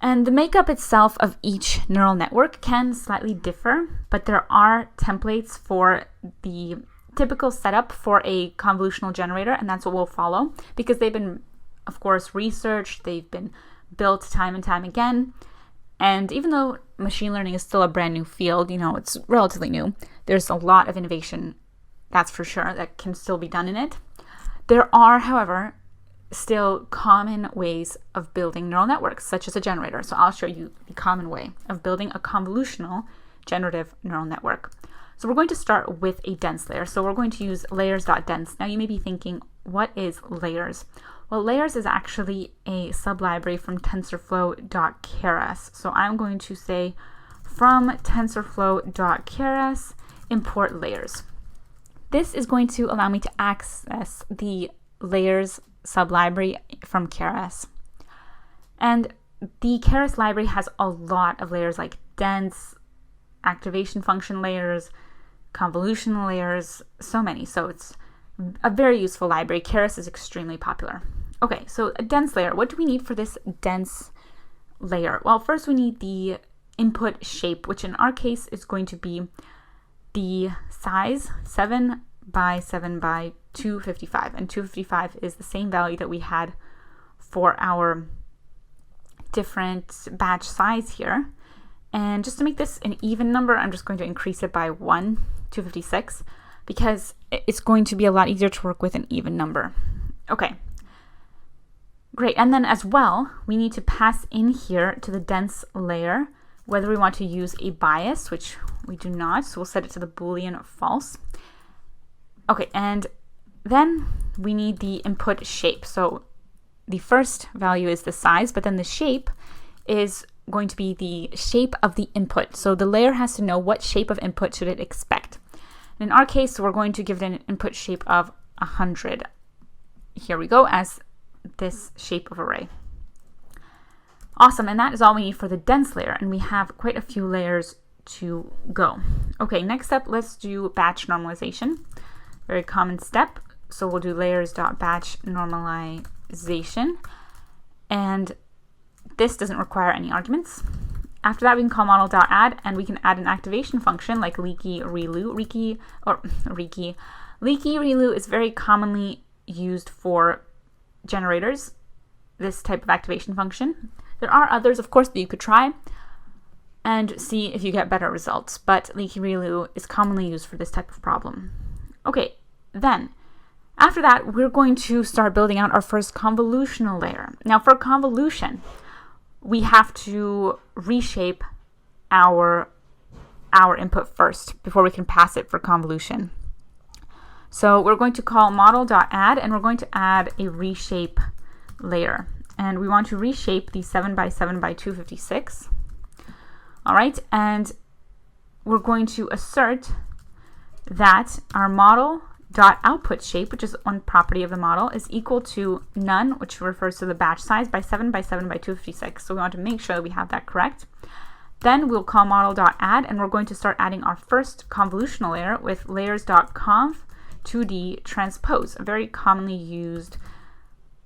And the makeup itself of each neural network can slightly differ, but there are templates for the typical setup for a convolutional generator, and that's what we'll follow because they've been, of course, researched, they've been built time and time again. And even though machine learning is still a brand new field, it's relatively new, there's a lot of innovation, that's for sure, that can still be done in it. There are, however, still common ways of building neural networks, such as a generator. So I'll show you the common way of building a convolutional generative neural network. So we're going to start with a dense layer. So we're going to use layers.dense. Now you may be thinking, what is layers? Well, layers is actually a sublibrary from tensorflow.keras. So I'm going to say from tensorflow.keras, import layers. This is going to allow me to access the layers sublibrary from keras. And the keras library has a lot of layers like dense, activation function layers, convolutional layers, so many. So it's a very useful library. Keras is extremely popular. Okay, so a dense layer. What do we need for this dense layer? Well, first we need the input shape, which in our case is going to be the size 7 by 7 by 255. And 255 is the same value that we had for our different batch size here. And just to make this an even number, I'm just going to increase it by 1, 256, because it's going to be a lot easier to work with an even number. Okay, great. And then as well, we need to pass in here to the dense layer whether we want to use a bias, which we do not, so we'll set it to the Boolean false. Okay, and then we need the input shape. So the first value is the size, but then the shape is going to be the shape of the input. So the layer has to know what shape of input should it expect. And in our case, we're going to give it an input shape of 100. Here we go, as this shape of array. Awesome, and that is all we need for the dense layer, and we have quite a few layers to go. Okay, next up, let's do batch normalization. Very common step. So we'll do layers.batch normalization, and this doesn't require any arguments. After that, we can call model.add, and we can add an activation function like leaky relu. Leaky relu is very commonly used for generators, this type of activation function. There are others, of course, that you could try and see if you get better results, but leaky relu is commonly used for this type of problem. Okay, then after that, we're going to start building out our first convolutional layer. Now for convolution, we have to reshape our input first before we can pass it for convolution. So we're going to call model.add, and we're going to add a reshape layer. And we want to reshape the 7 by 7 by 256. All right, and we're going to assert that our model.output shape, which is one property of the model, is equal to none, which refers to the batch size, by 7 by 7 by 256. So we want to make sure that we have that correct. Then we'll call model.add, and we're going to start adding our first convolutional layer with layers.conv 2D transpose, a very commonly used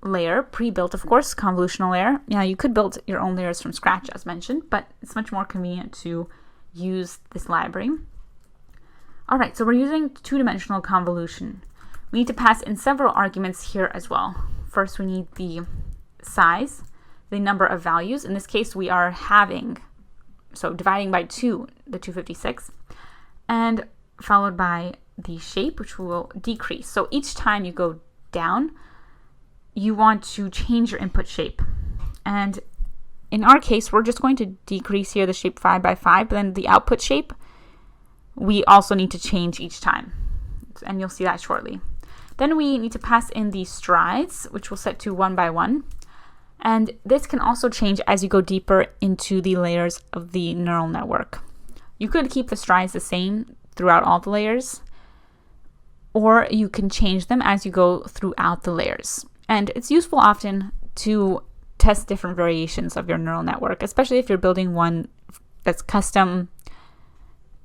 layer, pre-built, of course, convolutional layer. Yeah, you could build your own layers from scratch, as mentioned, but it's much more convenient to use this library. All right, so we're using two-dimensional convolution. We need to pass in several arguments here as well. First, we need the size, the number of values. In this case, we are having, so dividing by 2, the 256, and followed by the shape, which will decrease. So each time you go down, you want to change your input shape. And in our case, we're just going to decrease here the shape 5 by 5, but then the output shape, we also need to change each time. And you'll see that shortly. Then we need to pass in the strides, which we'll set to 1 by 1. And this can also change as you go deeper into the layers of the neural network. You could keep the strides the same throughout all the layers, or you can change them as you go throughout the layers. And it's useful often to test different variations of your neural network, especially if you're building one that's custom.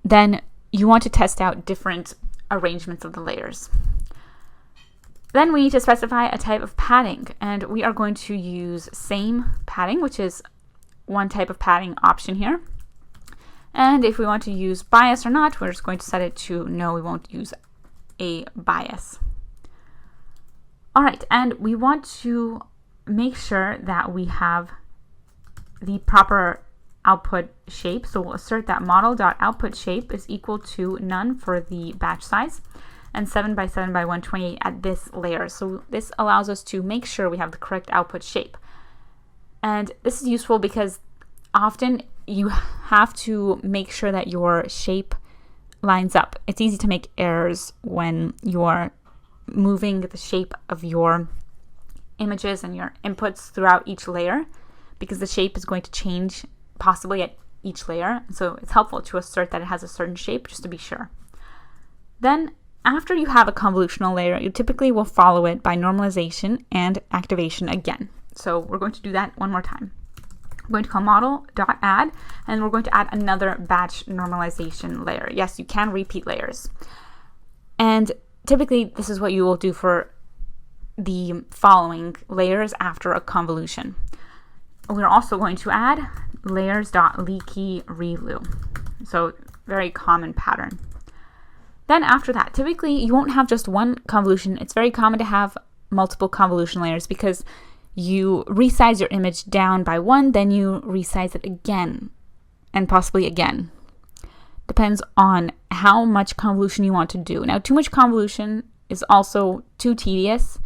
Then you want to test out different arrangements of the layers. Then we need to specify a type of padding, and we are going to use same padding, which is one type of padding option here. And if we want to use bias or not, we're just going to set it to no, we won't use a bias. All right, and we want to make sure that we have the proper output shape. So we'll assert that model.output shape is equal to none for the batch size. and 7 by 7 by 128 at this layer. So this allows us to make sure we have the correct output shape. And this is useful because often you have to make sure that your shape lines up. It's easy to make errors when you're moving the shape of your images and your inputs throughout each layer, because the shape is going to change possibly at each layer. So it's helpful to assert that it has a certain shape just to be sure. Then after you have a convolutional layer, you typically will follow it by normalization and activation again. So we're going to do that one more time. I'm going to call model.add, and we're going to add another batch normalization layer. Yes, you can repeat layers. And typically this is what you will do for the following layers after a convolution. We're also going to add layers.leakyRelu. So very common pattern. Then after that, typically you won't have just one convolution. It's very common to have multiple convolution layers because you resize your image down by 1, then you resize it again, and possibly again. Depends on how much convolution you want to do. Now, too much convolution is also too tedious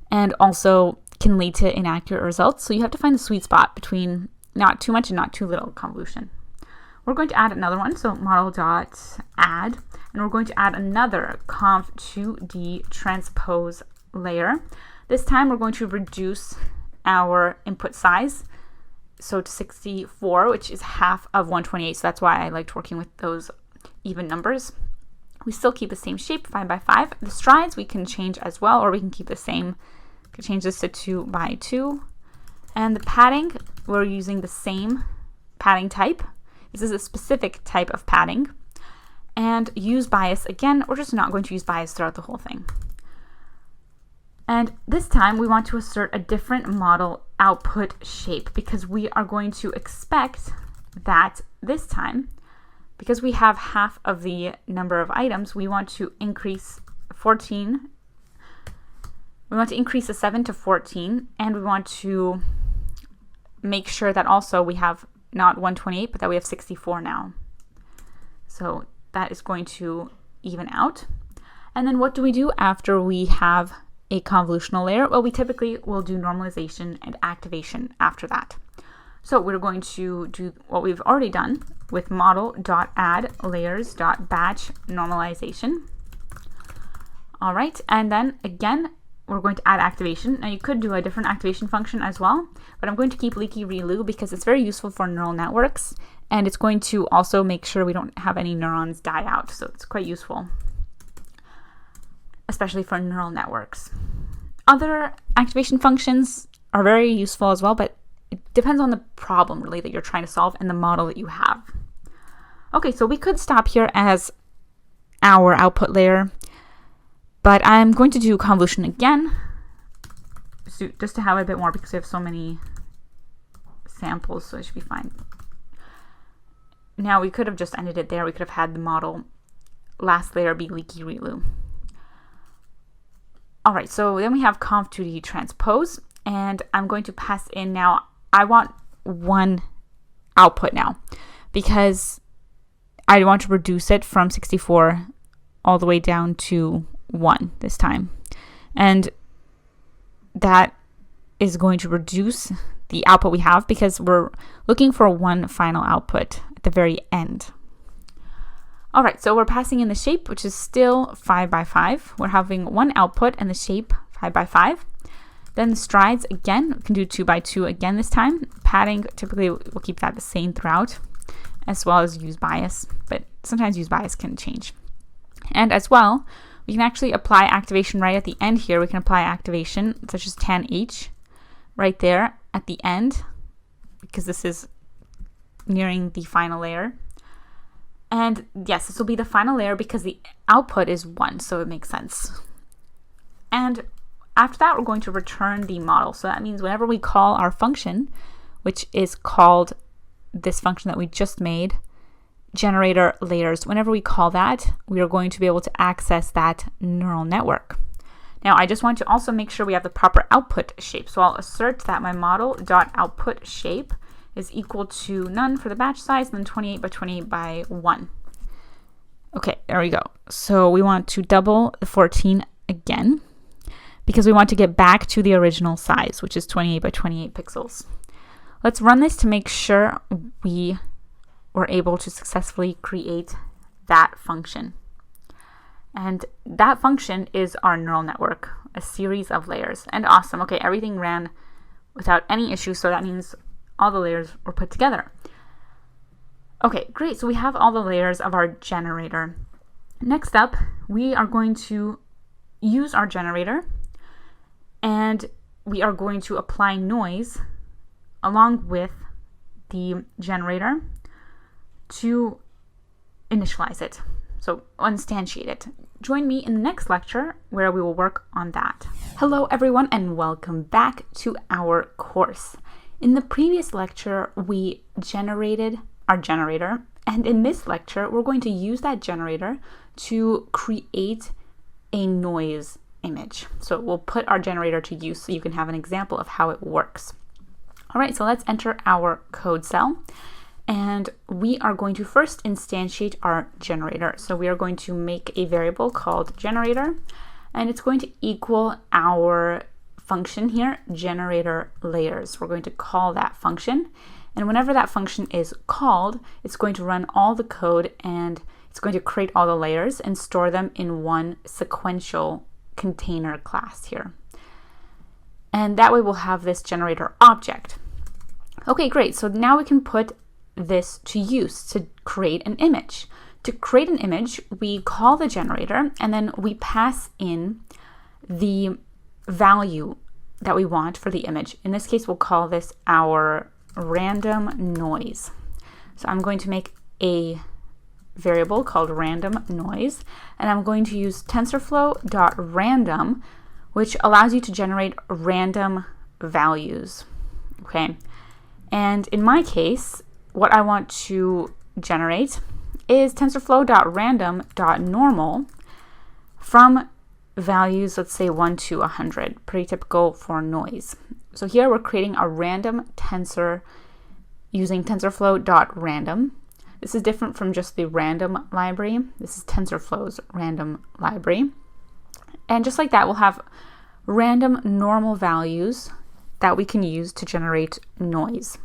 and also can lead to inaccurate results. So you have to find the sweet spot between not too much and not too little convolution. We're going to add another one, so model.add, and we're going to add another conv2d transpose layer. This time we're going to reduce our input size, so to 64, which is half of 128. So that's why I liked working with those even numbers. We still keep the same shape, 5 by 5. The strides we can change as well, or we can keep the same. We can change this to 2 by 2. And the padding, we're using the same padding type. This is a specific type of padding. And use bias, again, we're just not going to use bias throughout the whole thing. And this time we want to assert a different model output shape because we are going to expect that this time, because we have half of the number of items, we want to increase 14. We want to increase the 7 to 14, and we want to make sure that also we have not 128, but that we have 64 now. So that is going to even out. And then what do we do after we have a convolutional layer? Well, we typically will do normalization and activation after that. So we're going to do what we've already done with model.add layers.batch normalization. All right, and then again, we're going to add activation. Now you could do a different activation function as well, but I'm going to keep leaky_relu because it's very useful for neural networks, and it's going to also make sure we don't have any neurons die out. So it's quite useful, especially for neural networks. Other activation functions are very useful as well, but it depends on the problem really that you're trying to solve and the model that you have. Okay, so we could stop here as our output layer, but I'm going to do convolution again, so just to have a bit more because we have so many samples, so it should be fine. Now we could have just ended it there. We could have had the model last layer be leaky_relu. All right, so then we have conv2d transpose, and I'm going to pass in now, I want one output now because I want to reduce it from 64 all the way down to 1 this time. And that is going to reduce the output we have because we're looking for one final output at the very end. All right, so we're passing in the shape, which is still 5 by 5. We're having one output and the shape 5 by 5. Then the strides, again, we can do 2 by 2 again this time. Padding, typically we'll keep that the same throughout, as well as use bias, but sometimes use bias can change. And as well, we can actually apply activation right at the end here. We can apply activation such as tan H right there at the end, because this is nearing the final layer. And yes, this will be the final layer because the output is 1, so it makes sense. And after that, we're going to return the model. So that means whenever we call our function, which is called this function that we just made, generator layers, whenever we call that, we are going to be able to access that neural network. Now, I just want to also make sure we have the proper output shape. So I'll assert that my model.output shape is equal to none for the batch size, and then 28 by 28 by 1. Okay, there we go. So we want to double the 14 again because we want to get back to the original size, which is 28 by 28 pixels. Let's run this to make sure we were able to successfully create that function. And that function is our neural network, a series of layers. And awesome. Okay, everything ran without any issues, so that means all the layers were put together. Okay, great. So we have all the layers of our generator. Next up, we are going to use our generator and we are going to apply noise along with the generator to initialize it. So instantiate it. Join me in the next lecture where we will work on that. Hello everyone and welcome back to our course. In the previous lecture, we generated our generator, and in this lecture, we're going to use that generator to create a noise image. So we'll put our generator to use so you can have an example of how it works. All right, so let's enter our code cell. And we are going to first instantiate our generator. So we are going to make a variable called generator, and it's going to equal our function here, generator layers. We're going to call that function. And whenever that function is called, it's going to run all the code and it's going to create all the layers and store them in one sequential container class here. And that way we'll have this generator object. Okay, great. So now we can put this to use to create an image. To create an image, we call the generator and then we pass in the value that we want for the image. In this case, we'll call this our random noise. So I'm going to make a variable called random noise, and I'm going to use tensorflow.random, which allows you to generate random values. Okay, and in my case, what I want to generate is tensorflow.random.normal from values, let's say 1 to 100, pretty typical for noise. So here we're creating a random tensor using tensorflow.random. This is different from just the random library. This is TensorFlow's random library. And just like that, we'll have random normal values that we can use to generate noise.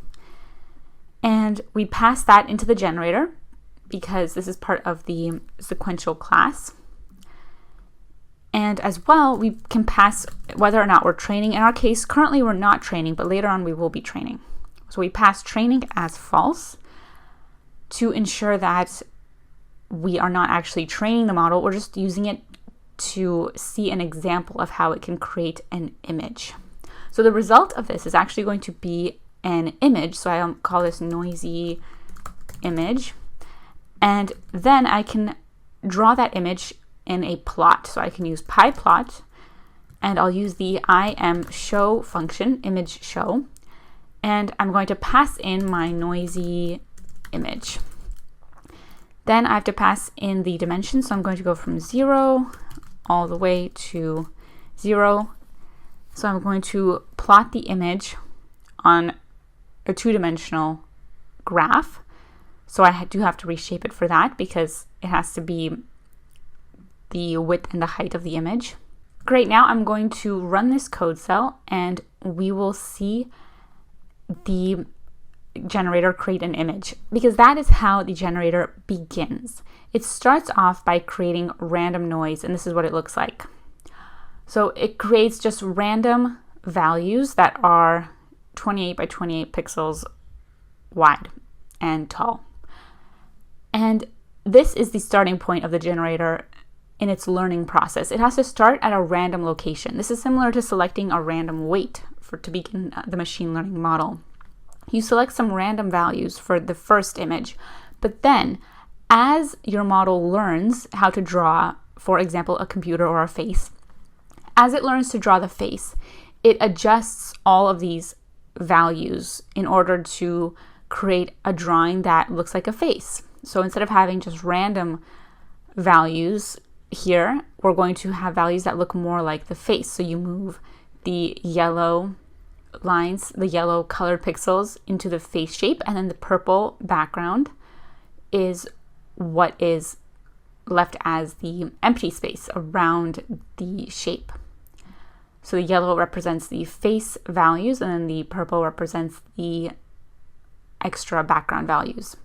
And we pass that into the generator because this is part of the sequential class. And as well, we can pass whether or not we're training. In our case, currently we're not training, but later on we will be training. So we pass training as false to ensure that we are not actually training the model. We're just using it to see an example of how it can create an image. So the result of this is actually going to be an image. So I'll call this noisy image. And then I can draw that image in a plot. So I can use pyplot, and I'll use the imShow function, image show, and I'm going to pass in my noisy image. Then I have to pass in the dimension, so I'm going to go from 0 all the way to 0. So I'm going to plot the image on a two-dimensional graph. So I do have to reshape it for that because it has to be the width and the height of the image. Great, now I'm going to run this code cell and we will see the generator create an image, because that is how the generator begins. It starts off by creating random noise, and this is what it looks like. So it creates just random values that are 28 by 28 pixels wide and tall. And this is the starting point of the generator in its learning process. It has to start at a random location. This is similar to selecting a random weight to begin the machine learning model. You select some random values for the first image, but then as your model learns how to draw, for example, a computer or a face, as it learns to draw the face, it adjusts all of these values in order to create a drawing that looks like a face. So instead of having just random values here, we're going to have values that look more like the face. So you move the yellow lines, the yellow colored pixels into the face shape, and then the purple background is what is left as the empty space around the shape. So the yellow represents the face values, and then the purple represents the extra background values.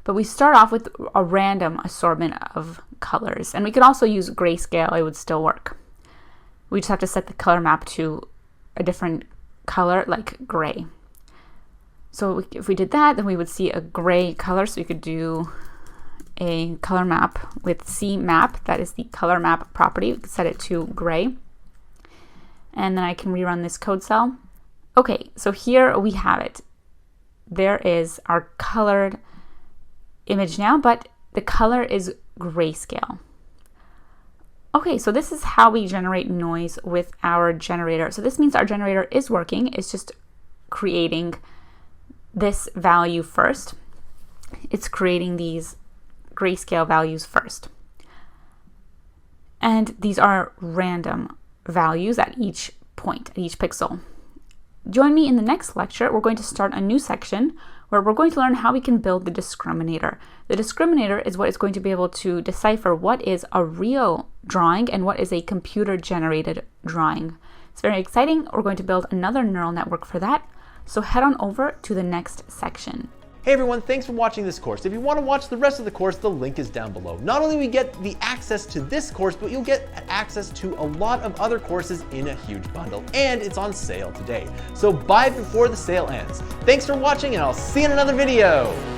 But we start off with a random assortment of colors, and we could also use grayscale, it would still work. We just have to set the color map to a different color, like gray. So if we did that, then we would see a gray color. So we could do a color map with CMap, that is the color map property. We could set it to gray. And then I can rerun this code cell. Okay, so here we have it. There is our colored image now, but the color is grayscale. Okay, so this is how we generate noise with our generator. So this means our generator is working. It's just creating this value first. It's creating these grayscale values first. And these are random values at each point, at each pixel. Join me in the next lecture. We're going to start a new section where we're going to learn how we can build the discriminator. The discriminator is what is going to be able to decipher what is a real drawing and what is a computer-generated drawing. It's very exciting. We're going to build another neural network for that. So head on over to the next section. Hey everyone, thanks for watching this course. If you want to watch the rest of the course, the link is down below. Not only will you get the access to this course, but you'll get access to a lot of other courses in a huge bundle. And it's on sale today. So buy before the sale ends. Thanks for watching, and I'll see you in another video.